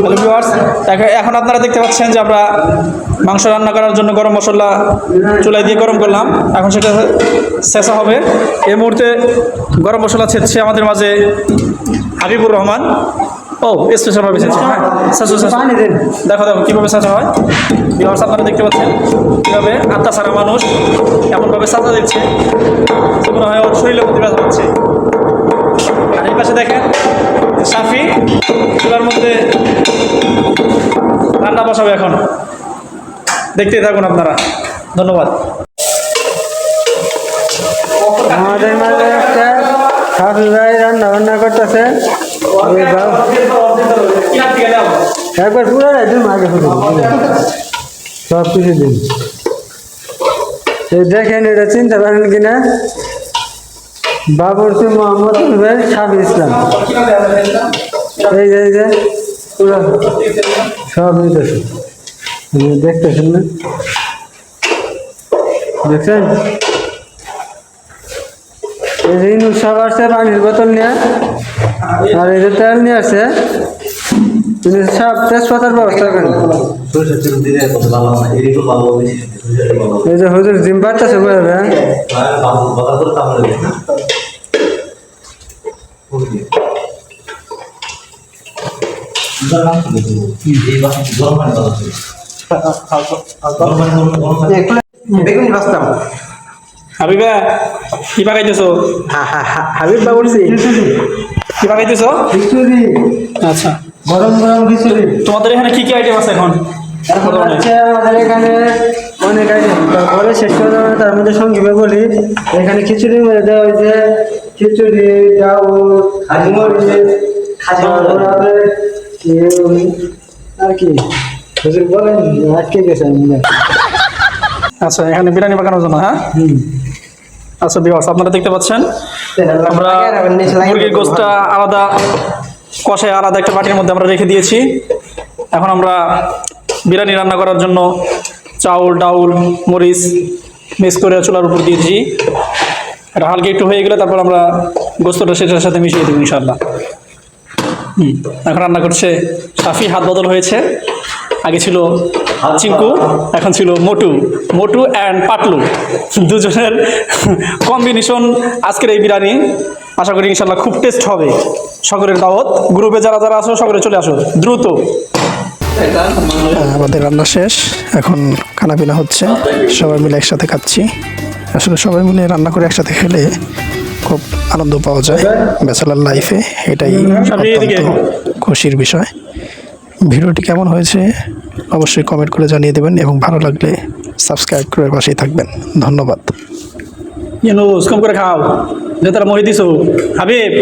Hello viewers, এখন আপনারা দেখতে পাচ্ছেন যে আমরা মাংস রান্না করার জন্য গরম মশলা চুলায় দিয়ে গরম করলাম। এখন সেটা ছেঁচা হবে। এই মুহূর্তে গরম মশলা ছেঁচছে আমাদের মাঝে হাবিবুর রহমান। ও স্পেশালভাবে ছেঁচছে। হ্যাঁ, দেখো দেখো কীভাবে ছেঁচা হয়। ভিউয়ার্স, আপনারা দেখতে পাচ্ছেন কীভাবে আত্মা ছাড়া মানুষ এমনভাবে ছেঁচা দিচ্ছে যে মনে হয় ওর শরীরে প্রতিবাদ হচ্ছে। আর এই পাশে দেখেন সাফি চুলার মধ্যে রান্না বসাবে। এখন দেখতেই থাকুন আপনারা। ধন্যবাদ। আমাদের মাঝে একটা সাফি ভাই রান্না বান্না করতেছে। একবার পুরো দিন আগে সব কিছু দিন দেখেন, এটা চিনতে পারেন কিনা? বাবরচি মোহাম্মদ ভাই সাফি ইসলাম। এই যে পুরো সব নিতেছে, দেখতেছেন না? দেখছেন? এই যে সব আসছে পানির বোতল নিয়ে, আর এই যে তেল নিয়ে আসছে। তিনি সব তেজপাতার ব্যবস্থা করেন। এই যে হুজুর জিম পারতেছে বলবে। হাবিবা কি পাকাইতেছো? হাবিব বা বলছি কি পাকাইতেছো? আচ্ছা, গরম গরম খিচুড়ি। তোমাদের এখানে কি কি আইটেম আছে এখন? আমাদের এখানে অনেক আইটেম, তারপরে শেষ করে দেওয়া। তার মধ্যে সঙ্গীবে বলি, এখানে খিচুড়ির মধ্যে দেওয়া হয়েছে খিচুড়ি, ডাউল, আর কি বলেন আটকে গেছেন। আচ্ছা, এখানে বিরিয়ানি পাকানোর জন্য। হ্যাঁ, আচ্ছা ভিউয়ার্স, আপনারা দেখতে পাচ্ছেন আমরা মুরগির গোশতটা আলাদা কষায় আলাদা একটা বাটির মধ্যে আমরা রেখে দিয়েছি। এখন আমরা বিরিয়ানি রান্না করার জন্য চাউল, ডাউল, মরিচ মিক্স করে চুলার উপর দিয়েছি। এটা হালকা একটু হয়ে গেলে তারপর আমরা গোশতটা সেটার সাথে মিশিয়ে দেবো ইনশাআল্লাহ। এখন রান্না করছে সাফি, হাত বদল হয়েছে। আগে ছিল চিঙ্কু, এখন ছিল মোটু অ্যান্ড পাটলু, দুজনের কম্বিনেশন আজকের এই বিরিয়ানি। আশা করি ইনশাল্লাহ খুব টেস্ট হবে। সকলের দাওয়াত, গ্রুপে যারা যারা আসো সকলে চলে আসো দ্রুত। আমাদের রান্না শেষ, এখন খানাপিনা হচ্ছে, সবাই মিলে একসাথে খাচ্ছি। আসলে সবাই মিলে রান্না করে একসাথে খেলে খুব আনন্দ পাওয়া যায় ব্যাচেলার লাইফে, এটাই অত্যন্ত খুশির বিষয়। ভিডিওটি কেমন হয়েছে অবশ্যই কমেন্ট করে জানিয়ে দেবেন এবং ভালো লাগলে সাবস্ক্রাইব করে পাশেই থাকবেন। ধন্যবাদ। কম করে খাও যে তারা মহি দিছো হাবিব।